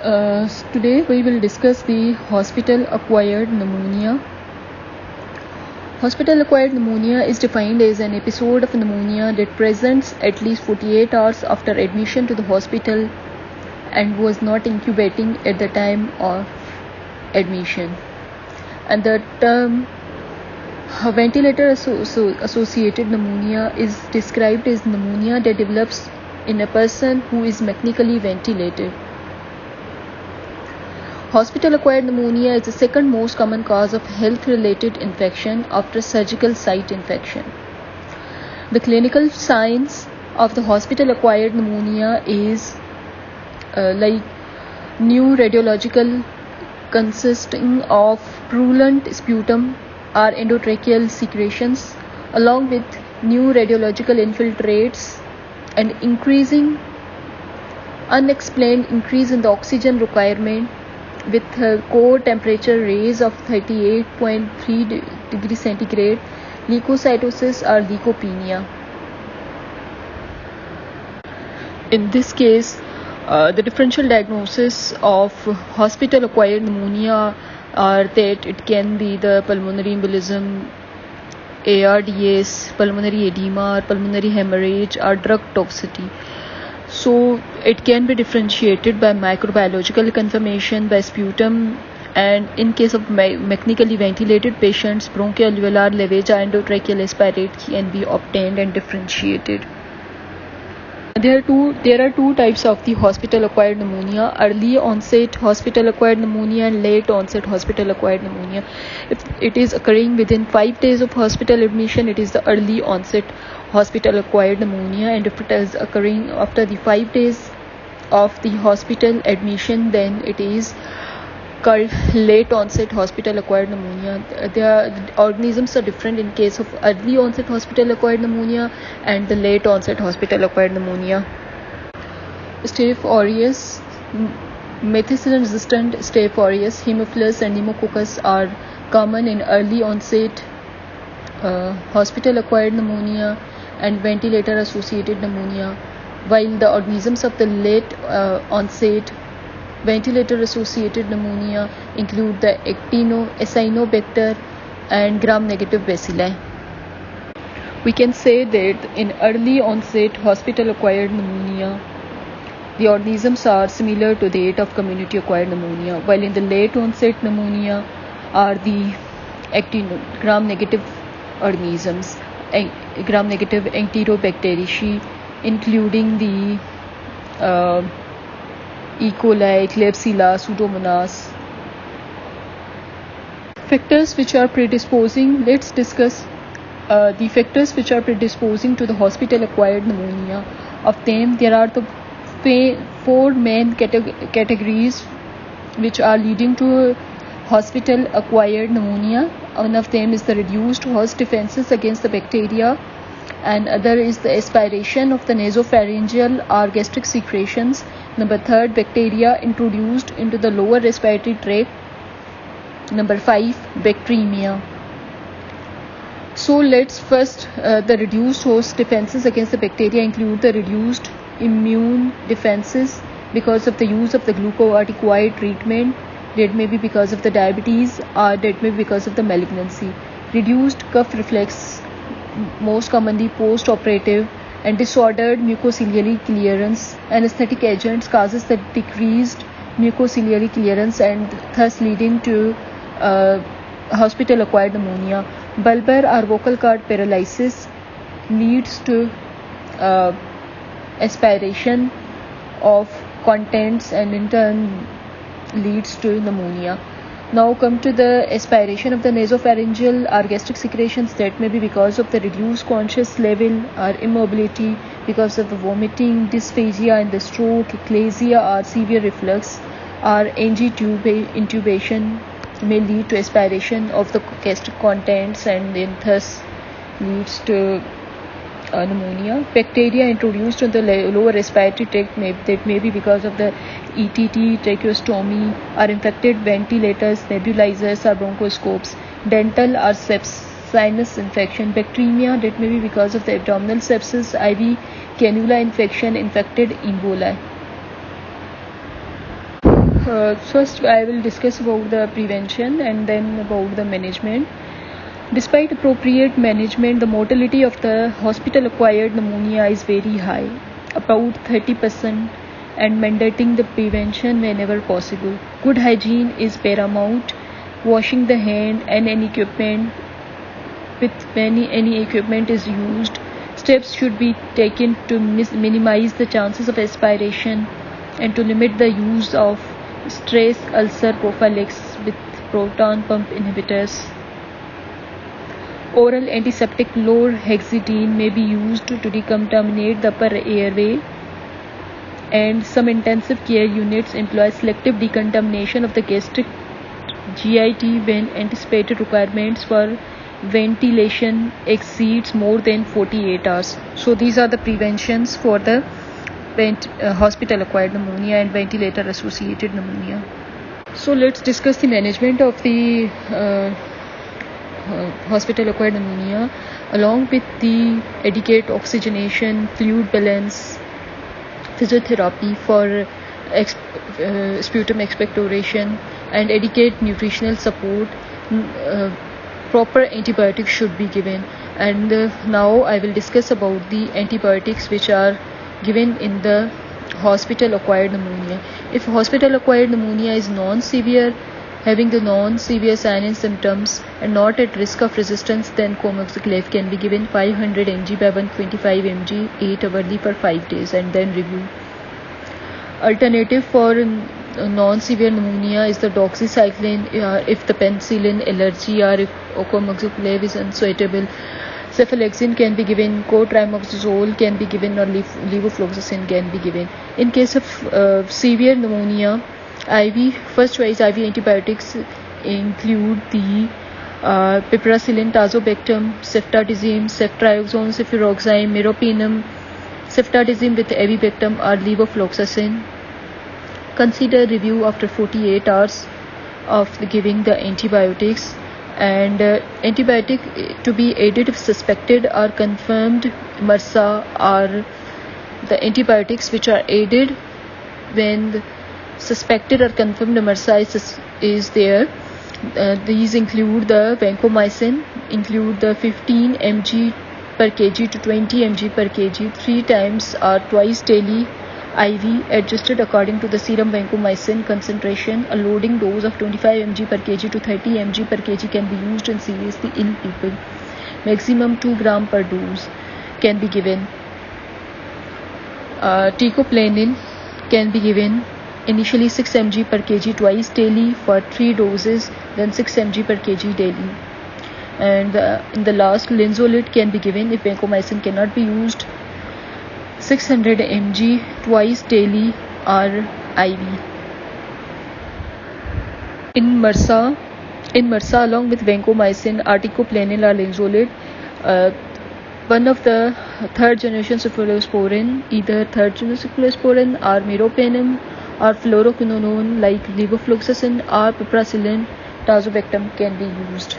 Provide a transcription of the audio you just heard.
Today we will discuss the hospital-acquired pneumonia. Hospital-acquired pneumonia is defined as an episode of pneumonia that presents at least 48 hours after admission to the hospital and was not incubating at the time of admission. And the term ventilator-associated pneumonia is described as pneumonia that develops in a person who is mechanically ventilated. Hospital-acquired pneumonia is the second most common cause of health-related infection after surgical site infection. The clinical signs of the hospital-acquired pneumonia is new radiological consisting of purulent sputum or endotracheal secretions, along with new radiological infiltrates and increasing unexplained increase in the oxygen requirement with a core temperature raise of 38.3 degrees centigrade, leukocytosis or leukopenia. In this case, the differential diagnosis of hospital-acquired pneumonia are that it can be the pulmonary embolism, ARDS, pulmonary edema, or pulmonary hemorrhage, or drug toxicity. So it can be differentiated by microbiological confirmation, by sputum, and in case of mechanically ventilated patients, bronchoalveolar lavage or endotracheal aspirate can be obtained and differentiated. There are two types of the hospital-acquired pneumonia: early onset hospital-acquired pneumonia and late onset hospital-acquired pneumonia. If it is occurring within 5 days of hospital admission, it is the early onset hospital-acquired pneumonia, and if it is occurring after the 5 days of the hospital admission, then it is called late onset hospital-acquired pneumonia. The organisms are different in case of early onset hospital-acquired pneumonia and the late onset hospital-acquired pneumonia. Staph aureus, methicillin-resistant Staph aureus, Haemophilus, and Pneumococcus are common in early onset hospital-acquired pneumonia and ventilator-associated pneumonia, while the organisms of the late onset ventilator-associated pneumonia include the Acinetobacter and gram-negative bacilli. We can say that in early onset hospital-acquired pneumonia, the organisms are similar to that of community-acquired pneumonia, while in the late onset pneumonia are the gram-negative organisms, gram-negative Enterobacteriaceae, including the E. coli, Klebsiella, Pseudomonas. Factors which are predisposing. Let's discuss the factors which are predisposing to the hospital-acquired pneumonia. Of them, there are the 4 main categories which are leading to hospital-acquired pneumonia. One of them is the reduced host defenses against the bacteria, and other is the aspiration of the nasopharyngeal or gastric secretions. Number 3, bacteria introduced into the lower respiratory tract. Number 5, bacteremia. So let's first, the reduced host defenses against the bacteria include the reduced immune defenses because of the use of the glucocorticoid treatment. That may be because of the diabetes, or that may be because of the malignancy. Reduced cough reflex, most commonly post-operative, and disordered mucociliary clearance. Anesthetic agents causes the decreased mucociliary clearance and thus leading to hospital-acquired pneumonia. Bulbar or vocal cord paralysis leads to aspiration of contents and in turn leads to pneumonia. Now come to the aspiration of the nasopharyngeal or gastric secretions. That may be because of the reduced conscious level or immobility, because of the vomiting, dysphagia in the stroke, eclasia or severe reflux, or intubation may lead to aspiration of the gastric contents and then thus leads to pneumonia. Bacteria introduced in the lower respiratory tract that may be because of the ETT, tracheostomy, or infected ventilators, nebulizers, or bronchoscopes. Dental or sinus infection. Bacteremia that may be because of the abdominal sepsis, IV cannula infection, infected emboli. First, I will discuss about the prevention and then about the management. Despite appropriate management, the mortality of the hospital-acquired pneumonia is very high, about 30%, and mandating the prevention whenever possible. Good hygiene is paramount. Washing the hand and any equipment any equipment is used. Steps should be taken to minimize the chances of aspiration and to limit the use of stress ulcer prophylaxis with proton pump inhibitors. Oral antiseptic chlorhexidine may be used to decontaminate the upper airway, and some intensive care units employ selective decontamination of the gastric GIT when anticipated requirements for ventilation exceeds more than 48 hours. So these are the preventions for the hospital-acquired pneumonia and ventilator-associated pneumonia. So let's discuss the management of the hospital-acquired pneumonia, along with the adequate oxygenation, fluid balance, physiotherapy for sputum expectoration, and adequate nutritional support. Proper antibiotics should be given. And now I will discuss about the antibiotics which are given in the hospital-acquired pneumonia. If hospital-acquired pneumonia is non-severe, having the non-severe signs and symptoms and not at risk of resistance, then comoxiclav can be given 500 mg by 125 mg 8 hourly for 5 days and then review. Alternative for non-severe pneumonia is the doxycycline if the penicillin allergy or if comoxiclav is unsuitable. Cephalexin can be given, cotrimoxazole can be given, or levofloxacin can be given. In case of severe pneumonia, first choice IV antibiotics include the piperacillin, tazobactam, ceftazidime, ceftriaxone, cefuroxime, meropenem, ceftazidime with avibactam or levofloxacin. Consider review after 48 hours of giving the antibiotics, and antibiotic to be added if suspected or confirmed MRSA are the antibiotics which are added when the suspected or confirmed MRSA is there. These include the vancomycin, include the 15 mg per kg to 20 mg per kg 3 times or twice daily IV, adjusted according to the serum vancomycin concentration. A loading dose of 25 mg per kg to 30 mg per kg can be used in seriously ill people. Maximum 2 gram per dose can be given. Teicoplanin can be given initially 6 mg per kg twice daily for 3 doses, then 6 mg per kg daily. And in the last, linezolid can be given if vancomycin cannot be used, 600 mg twice daily or IV. In MRSA along with vancomycin, teicoplanin or linezolid, one of the third generation cephalosporin, either third generation cephalosporin or meropenem or fluoroquinolone like levofloxacin or piperacillin, tazobactam can be used.